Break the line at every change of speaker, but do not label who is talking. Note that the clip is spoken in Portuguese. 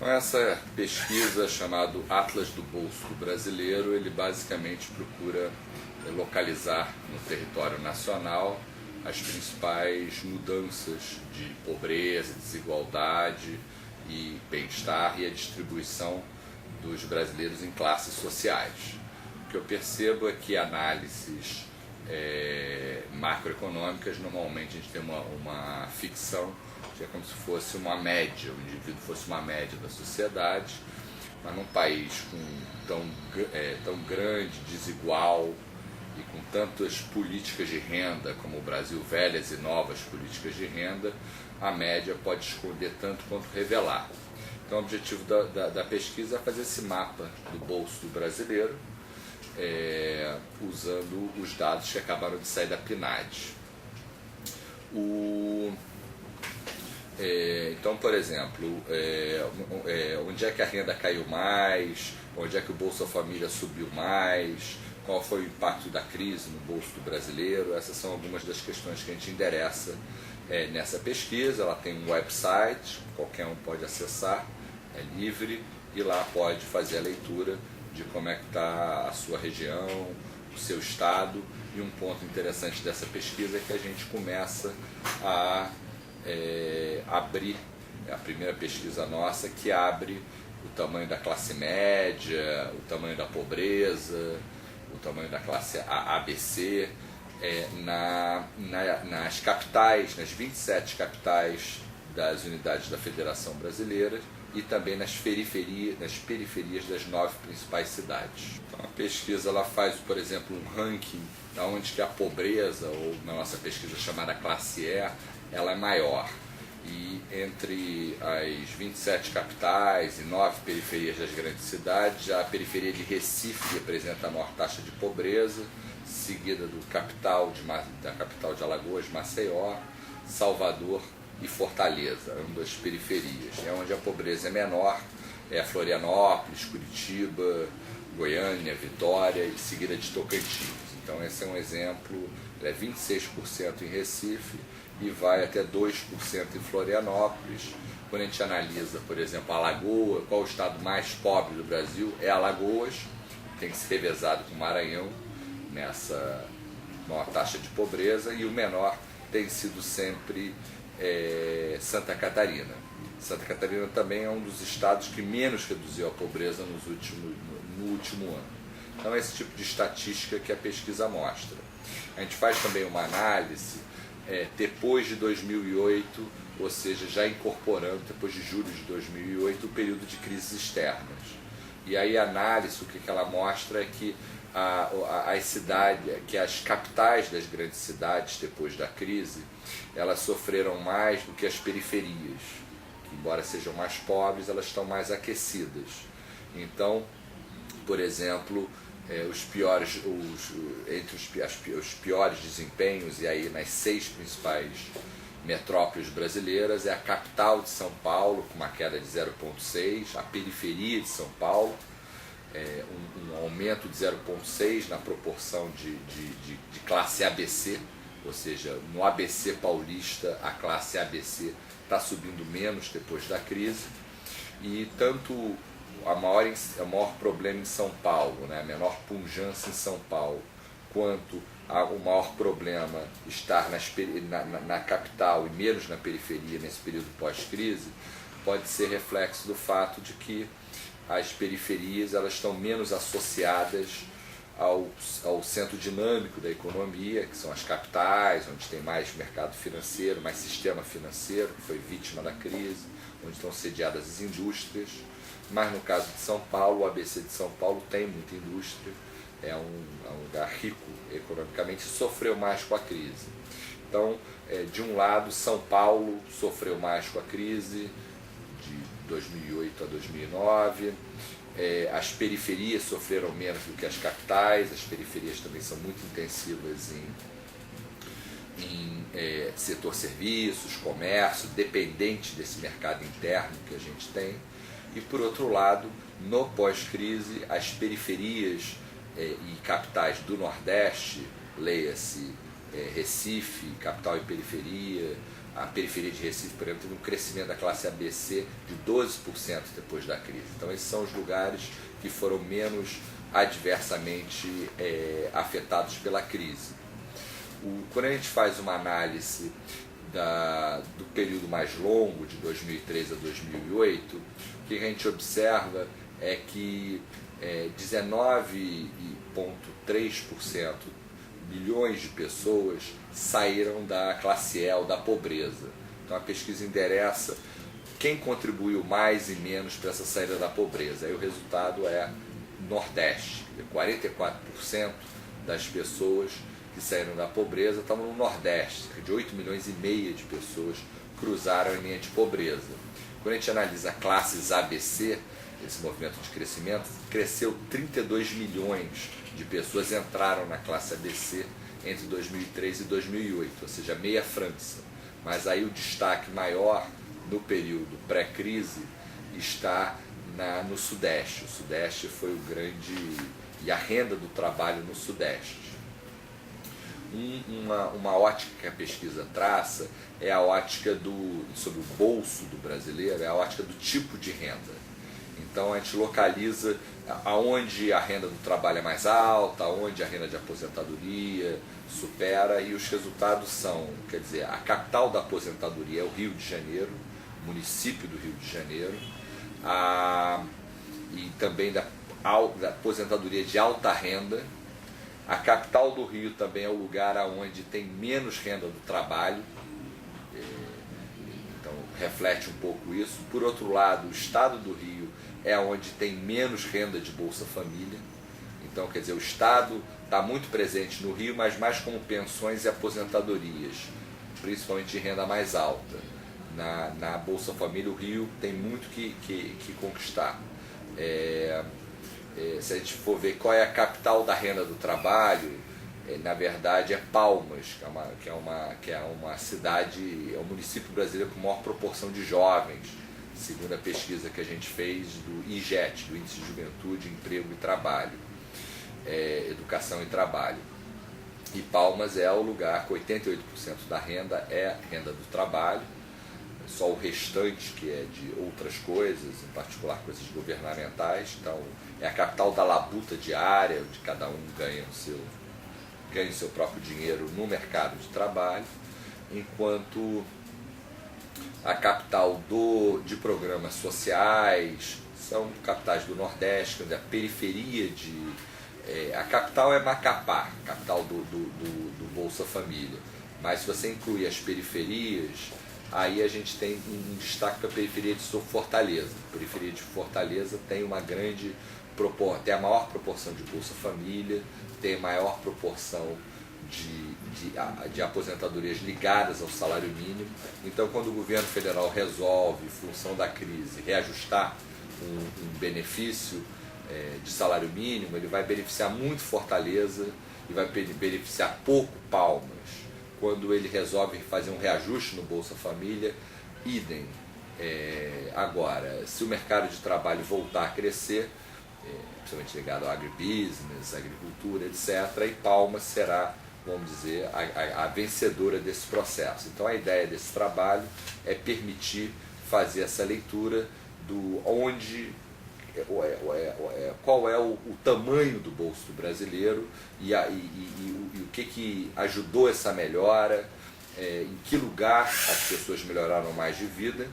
Então, essa pesquisa chamada Atlas do Bolso do Brasileiro, ele basicamente procura localizar no território nacional as principais mudanças de pobreza, desigualdade e bem-estar e a distribuição dos brasileiros em classes sociais. O que eu percebo é que análises macroeconômicas, normalmente a gente tem uma ficção que é como se fosse uma média, o indivíduo fosse uma média da sociedade, mas num país tão grande, desigual e com tantas políticas de renda como o Brasil, velhas e novas políticas de renda, a média pode esconder tanto quanto revelar. Então o objetivo da pesquisa é fazer esse mapa do bolso do brasileiro, usando os dados que acabaram de sair da PNAD. Então, por exemplo, onde é que a renda caiu mais, onde é que o Bolsa Família subiu mais, qual foi o impacto da crise no bolso do brasileiro. Essas são algumas das questões que a gente endereça nessa pesquisa. Ela tem um website, qualquer um pode acessar, é livre, e lá pode fazer a leitura de como é que está a sua região, o seu estado. E um ponto interessante dessa pesquisa é que a gente começa a abrir, a primeira pesquisa nossa que abre o tamanho da classe média, o tamanho da pobreza, o tamanho da classe ABC, nas capitais, nas 27 capitais das unidades da Federação Brasileira e também nas periferias das 9 principais cidades. Então, a pesquisa ela faz, por exemplo, um ranking da onde que a pobreza, ou na nossa pesquisa chamada classe E, ela é maior. E entre as 27 capitais e 9 periferias das grandes cidades, a periferia de Recife representa a maior taxa de pobreza, seguida da capital de Alagoas, Maceió, Salvador e Fortaleza, ambas periferias. É onde a pobreza é menor, é Florianópolis, Curitiba, Goiânia, Vitória e seguida de Tocantins. Então esse é um exemplo, é 26% em Recife e vai até 2% em Florianópolis. Quando a gente analisa, por exemplo, Alagoas, qual o estado mais pobre do Brasil, é Alagoas, tem que ser revezado com o Maranhão nessa maior taxa de pobreza, e o menor tem sido sempre Santa Catarina. Santa Catarina também é um dos estados que menos reduziu a pobreza no último ano. Então é esse tipo de estatística que a pesquisa mostra. A gente faz também uma análise depois de 2008, ou seja, já incorporando, depois de julho de 2008, o período de crises externas. E aí a análise, o que ela mostra é que as capitais das grandes cidades, depois da crise, elas sofreram mais do que as periferias, que, embora sejam mais pobres, elas estão mais aquecidas. Então, por exemplo, entre os piores desempenhos, e aí nas 6 principais metrópoles brasileiras, é a capital de São Paulo, com uma queda de 0,6, a periferia de São Paulo, um aumento de 0,6 na proporção de classe ABC, ou seja, no ABC paulista a classe ABC está subindo menos depois da crise, e tanto o maior problema em São Paulo, né, a menor pujança em São Paulo, quanto o maior problema estar na capital e menos na periferia nesse período pós-crise, pode ser reflexo do fato de que as periferias elas estão menos associadas ao centro dinâmico da economia, que são as capitais, onde tem mais mercado financeiro, mais sistema financeiro, que foi vítima da crise, onde estão sediadas as indústrias. Mas no caso de São Paulo, o ABC de São Paulo tem muita indústria, é um lugar rico economicamente e sofreu mais com a crise. Então, de um lado, São Paulo sofreu mais com a crise, de 2008 a 2009, as periferias sofreram menos do que as capitais, as periferias também são muito intensivas em setor serviços, comércio, dependente desse mercado interno que a gente tem. E por outro lado, no pós-crise, as periferias e capitais do Nordeste, leia-se Recife, capital e periferia, A periferia de Recife, por exemplo, teve um crescimento da classe ABC de 12% depois da crise. Então esses são os lugares que foram menos adversamente afetados pela crise. Quando a gente faz uma análise do período mais longo, de 2003 a 2008, o que a gente observa é que 19,3% milhões de pessoas saíram da classe E ou da pobreza. Então a pesquisa endereça quem contribuiu mais e menos para essa saída da pobreza. Aí o resultado é Nordeste. 44% das pessoas que saíram da pobreza estavam no Nordeste. Cerca de 8 milhões e meio de pessoas cruzaram a linha de pobreza. Quando a gente analisa classes ABC, esse movimento de crescimento, cresceu 32 milhões de pessoas entraram na classe ABC entre 2003 e 2008, ou seja, meia França. Mas aí o destaque maior no período pré-crise está no Sudeste. O Sudeste foi o grande... e a renda do trabalho no Sudeste. Uma ótica que a pesquisa traça é a ótica sobre o bolso do brasileiro, é a ótica do tipo de renda. Então a gente localiza aonde a renda do trabalho é mais alta, aonde a renda de aposentadoria supera, e os resultados são, quer dizer, a capital da aposentadoria é o Rio de Janeiro, município do Rio de Janeiro, e também da aposentadoria de alta renda. A capital do Rio também é o lugar onde tem menos renda do trabalho, então reflete um pouco isso. Por outro lado, o estado do Rio é onde tem menos renda de Bolsa Família, então quer dizer, o estado está muito presente no Rio, mas mais como pensões e aposentadorias, principalmente de renda mais alta. Na Bolsa Família o Rio tem muito que conquistar. Se a gente for ver qual é a capital da renda do trabalho, na verdade é Palmas, que é uma cidade, é o município brasileiro com maior proporção de jovens, segundo a pesquisa que a gente fez do IGET, do Índice de Juventude, Emprego e Trabalho, Educação e Trabalho. E Palmas é o lugar que 88% da renda é renda do trabalho, só o restante que é de outras coisas, em particular coisas governamentais. Então é a capital da labuta diária, onde cada um ganha o seu próprio dinheiro no mercado de trabalho, enquanto a capital de programas sociais são capitais do Nordeste, onde a periferia a capital é Macapá, capital do Bolsa Família, mas se você incluir as periferias, aí a gente tem um destaque para a periferia de Fortaleza. A periferia de Fortaleza tem tem a maior proporção de Bolsa Família, tem a maior proporção de aposentadorias ligadas ao salário mínimo. Então, quando o governo federal resolve, em função da crise, reajustar um benefício de salário mínimo, ele vai beneficiar muito Fortaleza e vai beneficiar pouco Palmas. Quando ele resolve fazer um reajuste no Bolsa Família, idem. Agora, se o mercado de trabalho voltar a crescer, principalmente ligado ao agribusiness, agricultura, etc., e Palmas será, vamos dizer, a vencedora desse processo. Então a ideia desse trabalho é permitir fazer essa leitura do qual é o tamanho do bolso do brasileiro e o que ajudou essa melhora, em que lugar as pessoas melhoraram mais de vida